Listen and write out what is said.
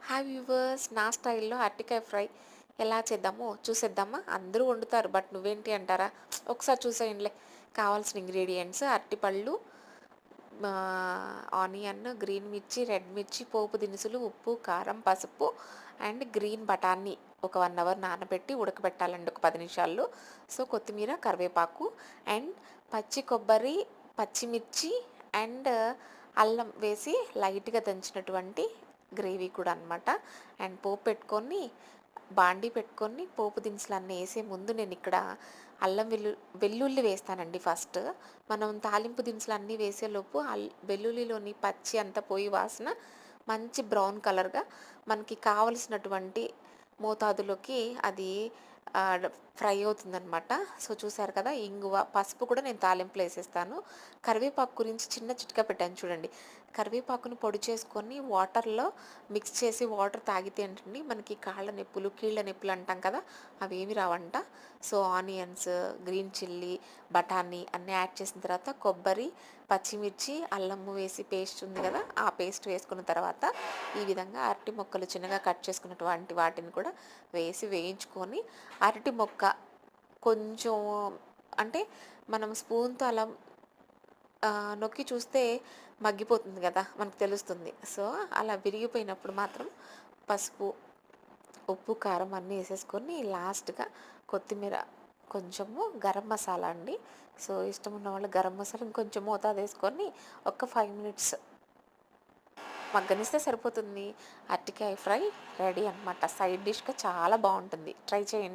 Hi viewers, నా స్టైల్‌లో అరటికాయ ఫ్రై ఎలా చేద్దామో చూసేద్దామా? అందరూ వండుతారు. బట్ నువ్వేంటి అంటారా? ఒకసారి చూసేయండిలే. కావాల్సిన ఇంగ్రీడియెంట్స్ అరటిపళ్ళు, ఆనియన్, గ్రీన్ మిర్చి, రెడ్ మిర్చి, పోపు దినుసులు, ఉప్పు, కారం, పసుపు అండ్ గ్రీన్ బఠానీ ఒక 1 అవర్ నానబెట్టి ఉడకబెట్టాలండి, ఒక 10 నిమిషాలు. సో, కొత్తిమీర, కరివేపాకు అండ్ పచ్చి కొబ్బరి, పచ్చిమిర్చి అండ్ అల్లం వేసి లైట్‌గా దంచినటువంటి గ్రేవీ కూడా అనమాట. అండ్ పోపు పెట్టుకొని, బాండీ పెట్టుకొని పోపు దినుసులన్నీ ఏసే ముందు నేనిక్కడ అల్లం వెల్లుల్లి వేస్తానండి ఫస్ట్. మనం తాలింపు దినుసులన్నీ వేసేలోపు వెల్లుల్లిలోని పచ్చి అంతా పోయి వాసన మంచి బ్రౌన్ కలర్‌గా మనకి కావలసినటువంటి మోతాదులోకి అది ఫ్రై అవుతుందనమాట. సో, చూసారు కదా! ఇంగువ, పసుపు కూడా నేను తాలింపులో ఏసేస్తాను. కరివేపాకు గురించి చిన్న చిట్కా పెట్టాను చూడండి. కరివేపాకుని పొడి చేసుకొని వాటర్‌లో మిక్స్ చేసి వాటర్ తాగితే ఏంటండి మనకి కాళ్ళ నొప్పులు, కీళ్ళ నొప్పులు అంటాం కదా! అవేమి రావంట. సో, ఆనియన్స్, గ్రీన్ చిల్లీ, బఠానీ అన్నీ యాడ్ చేసిన తర్వాత కొబ్బరి, పచ్చిమిర్చి, అల్లము వేసి పేస్ట్ ఉంది కదా! ఆ పేస్ట్ వేసుకున్న తర్వాత ఈ విధంగా అరటి ముక్కలు చిన్నగా కట్ చేసుకున్నటువంటి వాటిని కూడా వేసి వేయించుకొని, అరటి ముక్క కొంచెం అంటే మనం స్పూన్‌తో అలా నొక్కి చూస్తే మగ్గిపోతుంది గదా! మనకు తెలుస్తుంది. సో, అలా విరిగిపోయినప్పుడు మాత్రం పసుపు, ఉప్పు, కారం అన్నీ ఏసేసుకొని లాస్ట్‌గా కొత్తిమీర, కొంచెము గరం మసాలా అండి. సో, ఇష్టం ఉన్నవాళ్ళు గరం మసాలా ఇంకొంచెం మోతాదేసుకొని ఒక 5 మినిట్స్ మగ్గనిస్తే సరిపోతుంది. అరటికాయ ఫ్రై రెడీ అనమాట. సైడ్ డిష్‌గా చాలా బావుంటుంది. ట్రై చేయండి.